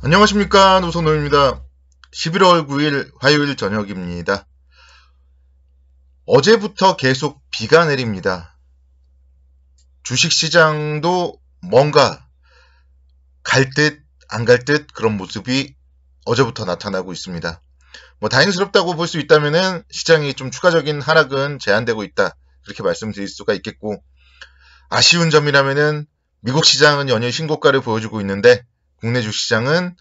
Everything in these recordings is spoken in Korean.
안녕하십니까, 노선호입니다. 11월 9일 화요일 저녁입니다. 어제부터 계속 비가 내립니다. 주식시장도 뭔가 갈 듯 안 갈 듯 그런 모습이 어제부터 나타나고 있습니다. 다행스럽다고 볼 수 있다면은 시장이 좀 추가적인 하락은 제한되고 있다, 그렇게 말씀드릴 수가 있겠고, 아쉬운 점이라면은 미국 시장은 연일 신고가를 보여주고 있는데 국내 주시장은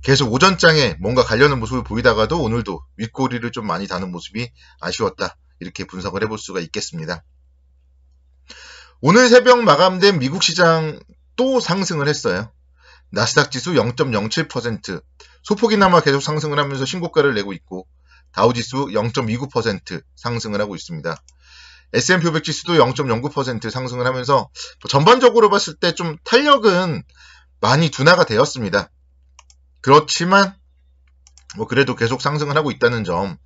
계속 오전장에 뭔가 가려는 모습을 보이다가도 오늘도 윗꼬리를 좀 많이 다는 모습이 아쉬웠다, 이렇게 분석을 해볼 수가 있겠습니다. 오늘 새벽 마감된 미국 시장 또 상승을 했어요. 나스닥 지수 0.07%, 소폭이나마 계속 상승을 하면서 신고가를 내고 있고, 다우지수 0.29% 상승을 하고 있습니다. S&P 500 지수도 0.09% 상승을 하면서 전반적으로 봤을 때 좀 탄력은 많이 둔화가 되었습니다. 그렇지만 그래도 계속 상승을 하고 있다는 점,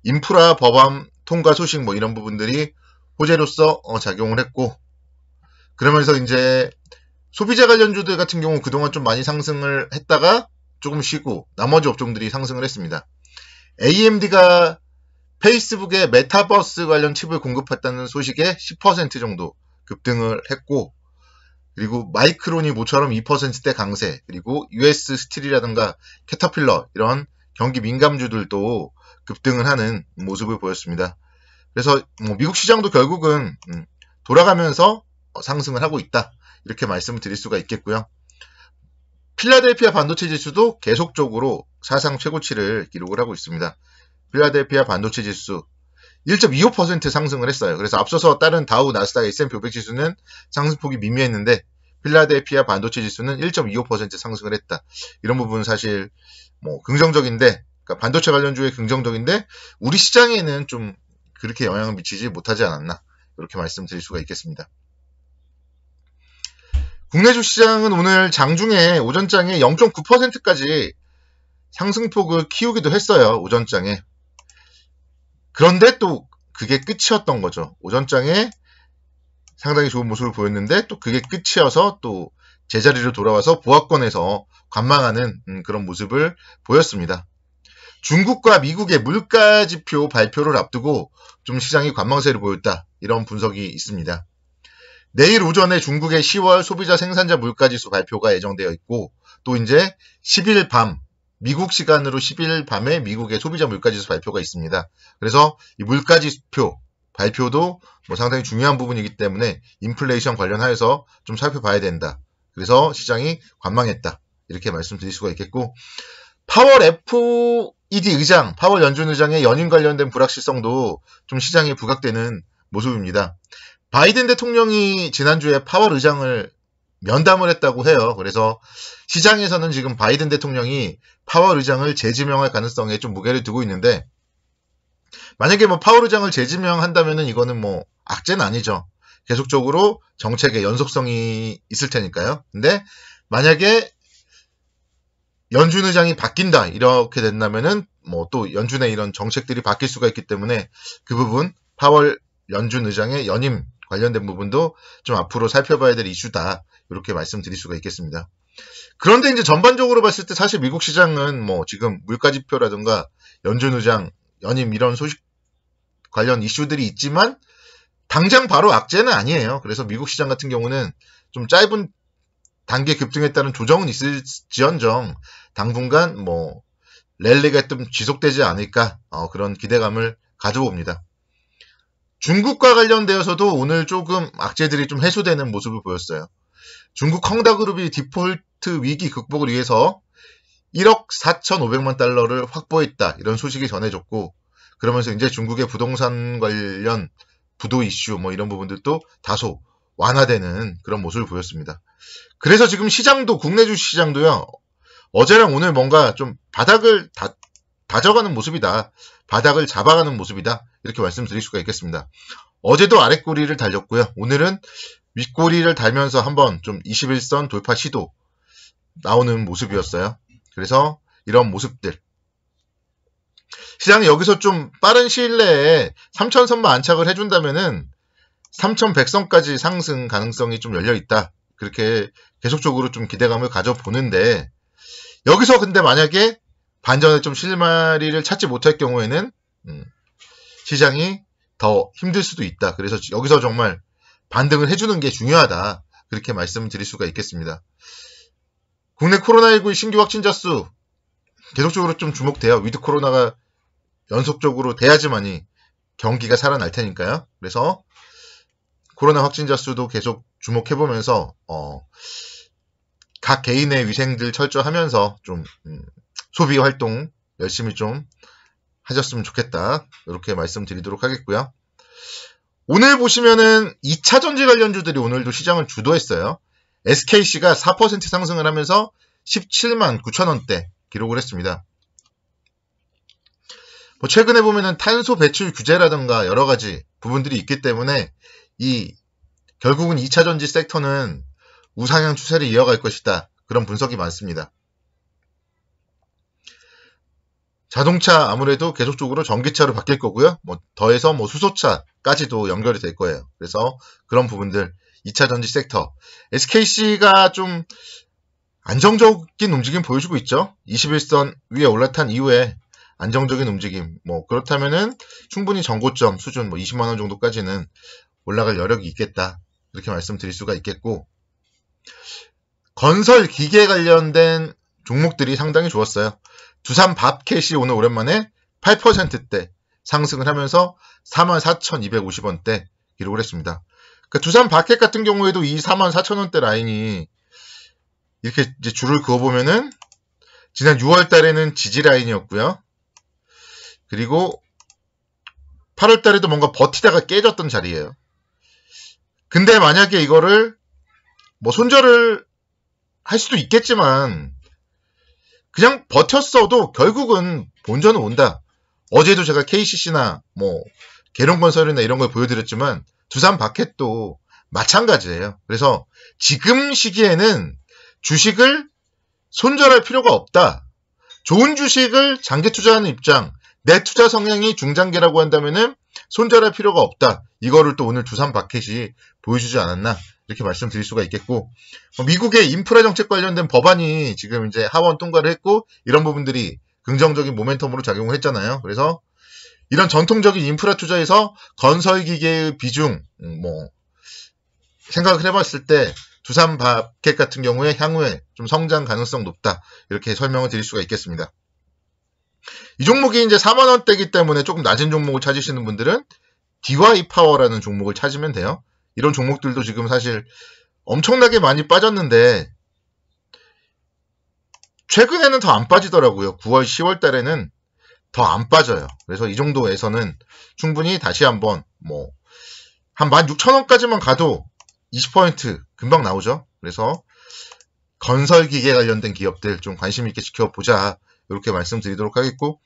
인프라 법안 통과 소식 이런 부분들이 호재로서 작용을 했고, 그러면서 이제 소비자 관련주들 같은 경우 그동안 좀 많이 상승을 했다가 조금 쉬고 나머지 업종들이 상승을 했습니다. AMD가 페이스북에 메타버스 관련 칩을 공급했다는 소식에 10% 정도 급등을 했고, 그리고 마이크론이 모처럼 2%대 강세, 그리고 US 스틸이라든가 캐터필러 이런 경기 민감주들도 급등을 하는 모습을 보였습니다. 그래서 미국 시장도 결국은 돌아가면서 상승을 하고 있다, 이렇게 말씀을 드릴 수가 있겠고요. 필라델피아 반도체 지수도 계속적으로 사상 최고치를 기록을 하고 있습니다. 필라델피아 반도체 지수 1.25% 상승을 했어요. 그래서 앞서서 다른 다우, 나스닥, S&P 500 지수는 상승폭이 미미했는데 필라델피아 반도체 지수는 1.25% 상승을 했다. 이런 부분은 사실 긍정적인데, 그러니까 반도체 관련주에 긍정적인데 우리 시장에는 좀 그렇게 영향을 미치지 못하지 않았나, 이렇게 말씀드릴 수가 있겠습니다. 국내 주시장은 오늘 장중에 오전장에 0.9%까지 상승폭을 키우기도 했어요. 오전장에. 그런데 또 그게 끝이었던 거죠. 오전장에 상당히 좋은 모습을 보였는데 또 그게 끝이어서 또 제자리로 돌아와서 보합권에서 관망하는 그런 모습을 보였습니다. 중국과 미국의 물가지표 발표를 앞두고 좀 시장이 관망세를 보였다, 이런 분석이 있습니다. 내일 오전에 중국의 10월 소비자 생산자 물가지수 발표가 예정되어 있고, 또 이제 10일 밤, 미국 시간으로 10일 밤에 미국의 소비자 물가지수 발표가 있습니다. 그래서 이 물가지표 발표도 상당히 중요한 부분이기 때문에 인플레이션 관련하여서 좀 살펴봐야 된다. 그래서 시장이 관망했다, 이렇게 말씀드릴 수가 있겠고, 파월 FED 의장, 파월 연준 의장의 연임 관련된 불확실성도 좀 시장에 부각되는 모습입니다. 바이든 대통령이 지난주에 파월 의장을 면담을 했다고 해요. 그래서 시장에서는 지금 바이든 대통령이 파월 의장을 재지명할 가능성에 좀 무게를 두고 있는데, 만약에 파월 의장을 재지명한다면은 이거는 악재는 아니죠. 계속적으로 정책의 연속성이 있을 테니까요. 근데 만약에 연준 의장이 바뀐다, 이렇게 된다면은 또 연준의 이런 정책들이 바뀔 수가 있기 때문에 그 부분, 파월 연준 의장의 연임 관련된 부분도 좀 앞으로 살펴봐야 될 이슈다, 이렇게 말씀드릴 수가 있겠습니다. 그런데 이제 전반적으로 봤을 때 사실 미국 시장은 지금 물가지표라든가 연준 의장 연임 이런 소식 관련 이슈들이 있지만 당장 바로 악재는 아니에요. 그래서 미국 시장 같은 경우는 좀 짧은 단계 급등에 따른 조정은 있을지언정 당분간 랠리가 좀 지속되지 않을까, 그런 기대감을 가져봅니다. 중국과 관련되어서도 오늘 조금 악재들이 좀 해소되는 모습을 보였어요. 중국 헝다그룹이 디폴트 위기 극복을 위해서 1억 4,500만 달러를 확보했다, 이런 소식이 전해졌고, 그러면서 이제 중국의 부동산 관련 부도 이슈 이런 부분들도 다소 완화되는 그런 모습을 보였습니다. 그래서 지금 시장도, 국내 주시장도요, 어제랑 오늘 뭔가 좀 바닥을 다져가는 모습이다, 바닥을 잡아가는 모습이다, 이렇게 말씀드릴 수가 있겠습니다. 어제도 아랫꼬리를 달렸고요. 오늘은 윗꼬리를 달면서 한번 좀 21선 돌파 시도 나오는 모습이었어요. 그래서 이런 모습들, 시장이 여기서 좀 빠른 시일 내에 3,000선만 안착을 해준다면은 3,100선까지 상승 가능성이 좀 열려있다, 그렇게 계속적으로 좀 기대감을 가져보는데, 여기서 근데 만약에 반전의 좀 실마리를 찾지 못할 경우에는 시장이 더 힘들 수도 있다. 그래서 여기서 정말 반등을 해주는 게 중요하다. 그렇게 말씀드릴 수가 있겠습니다. 국내 코로나19 신규 확진자 수 계속적으로 좀 주목돼요. 위드 코로나가 연속적으로 돼야지만이 경기가 살아날 테니까요. 그래서 코로나 확진자 수도 계속 주목해보면서 각 개인의 위생들 철저하면서 좀 소비 활동 열심히 좀 하셨으면 좋겠다. 이렇게 말씀드리도록 하겠고요. 오늘 보시면은 2차 전지 관련주들이 오늘도 시장을 주도했어요. SKC가 4% 상승을 하면서 17만 9천 원대 기록을 했습니다. 뭐 최근에 보면은 탄소 배출 규제라든가 여러 가지 부분들이 있기 때문에 결국은 2차 전지 섹터는 우상향 추세를 이어갈 것이다. 그런 분석이 많습니다. 자동차 아무래도 계속적으로 전기차로 바뀔 거고요. 뭐 더해서 뭐 수소차까지도 연결이 될 거예요. 그래서 그런 부분들 2차 전지 섹터 SKC가 좀 안정적인 움직임 보여주고 있죠. 21선 위에 올라탄 이후에 안정적인 움직임. 뭐 그렇다면은 충분히 전고점 수준 뭐 20만 원 정도까지는 올라갈 여력이 있겠다. 이렇게 말씀드릴 수가 있겠고 건설 기계 관련된 종목들이 상당히 좋았어요. 두산 밥캣이 오늘 오랜만에 8%대 상승을 하면서 44,250원대 기록을 했습니다. 그러니까 두산 밥캣 같은 경우에도 이 44,000원대 라인이 이렇게 이제 줄을 그어보면은 지난 6월 달에는 지지 라인이었고요. 그리고 8월 달에도 뭔가 버티다가 깨졌던 자리예요. 근데 만약에 이거를 뭐 손절을 할 수도 있겠지만 그냥 버텼어도 결국은 본전은 온다. 어제도 제가 KCC나 뭐 계룡건설이나 이런 걸 보여드렸지만 두산 밥캣도 마찬가지예요. 그래서 지금 시기에는 주식을 손절할 필요가 없다. 좋은 주식을 장기 투자하는 입장, 내 투자 성향이 중장기라고 한다면은 손절할 필요가 없다. 이거를 또 오늘 두산 밥캣이 보여주지 않았나 이렇게 말씀드릴 수가 있겠고 미국의 인프라 정책 관련된 법안이 지금 이제 하원 통과를 했고 이런 부분들이 긍정적인 모멘텀으로 작용을 했잖아요. 그래서 이런 전통적인 인프라 투자에서 건설 기계의 비중 뭐 생각을 해봤을 때 두산 밥캣 같은 경우에 향후에 좀 성장 가능성 높다 이렇게 설명을 드릴 수가 있겠습니다. 이 종목이 이제 4만 원대이기 때문에 조금 낮은 종목을 찾으시는 분들은 DY 파워라는 종목을 찾으면 돼요. 이런 종목들도 지금 사실 엄청나게 많이 빠졌는데 최근에는 더 안 빠지더라고요. 9월, 10월 달에는 더 안 빠져요. 그래서 이 정도에서는 충분히 다시 한번 뭐 한 16,000원까지만 가도 20% 금방 나오죠. 그래서 건설기계 관련된 기업들 좀 관심 있게 지켜보자 이렇게 말씀드리도록 하겠고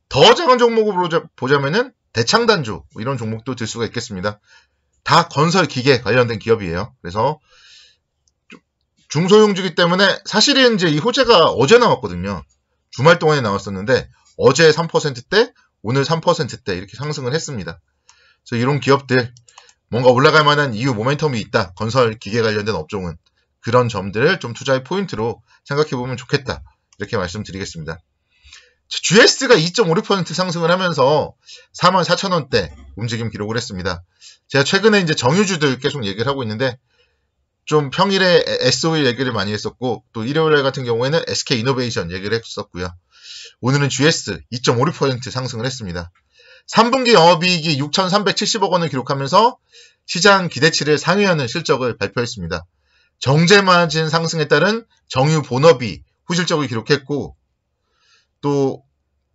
더 작은 종목으로 보자면은 대창단조 이런 종목도 들 수가 있겠습니다. 다 건설기계 관련된 기업이에요. 그래서 중소형주기 때문에 사실은 이제 이 호재가 어제 나왔거든요. 주말 동안에 나왔었는데 어제 3%대, 오늘 3%대 이렇게 상승을 했습니다. 그래서 이런 기업들 뭔가 올라갈 만한 이유 모멘텀이 있다. 건설 기계 관련된 업종은 그런 점들을 좀 투자의 포인트로 생각해보면 좋겠다. 이렇게 말씀드리겠습니다. GS가 2.56% 상승을 하면서 44,000원대 움직임 기록을 했습니다. 제가 최근에 이제 정유주들 계속 얘기를 하고 있는데 좀 평일에 SOE 얘기를 많이 했었고 또 일요일 같은 경우에는 SK이노베이션 얘기를 했었고요. 오늘은 GS 2.56% 상승을 했습니다. 3분기 영업이익이 6,370억 원을 기록하면서 시장 기대치를 상회하는 실적을 발표했습니다. 정제마진 상승에 따른 정유 본업이 후실적을 기록했고 또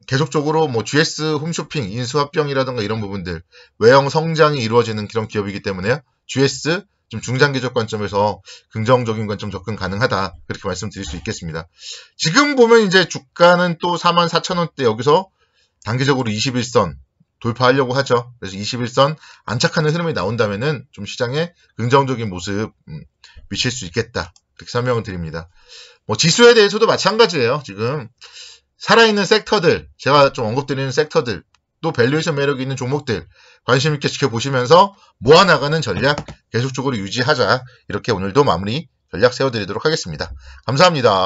계속적으로 뭐 GS 홈쇼핑, 인수합병이라든가 이런 부분들 외형 성장이 이루어지는 그런 기업이기 때문에요. GS 좀 중장기적 관점에서 긍정적인 관점 접근 가능하다. 그렇게 말씀드릴 수 있겠습니다. 지금 보면 이제 주가는 또 44,000원대 여기서 단기적으로 21선 돌파하려고 하죠. 그래서 21선 안착하는 흐름이 나온다면은 좀 시장에 긍정적인 모습 미칠 수 있겠다. 그렇게 설명을 드립니다. 뭐 지수에 대해서도 마찬가지예요. 지금 살아있는 섹터들, 제가 좀 언급드리는 섹터들, 또 밸류에이션 매력이 있는 종목들 관심 있게 지켜보시면서 모아나가는 전략 계속적으로 유지하자. 이렇게 오늘도 마무리 전략 세워드리도록 하겠습니다. 감사합니다.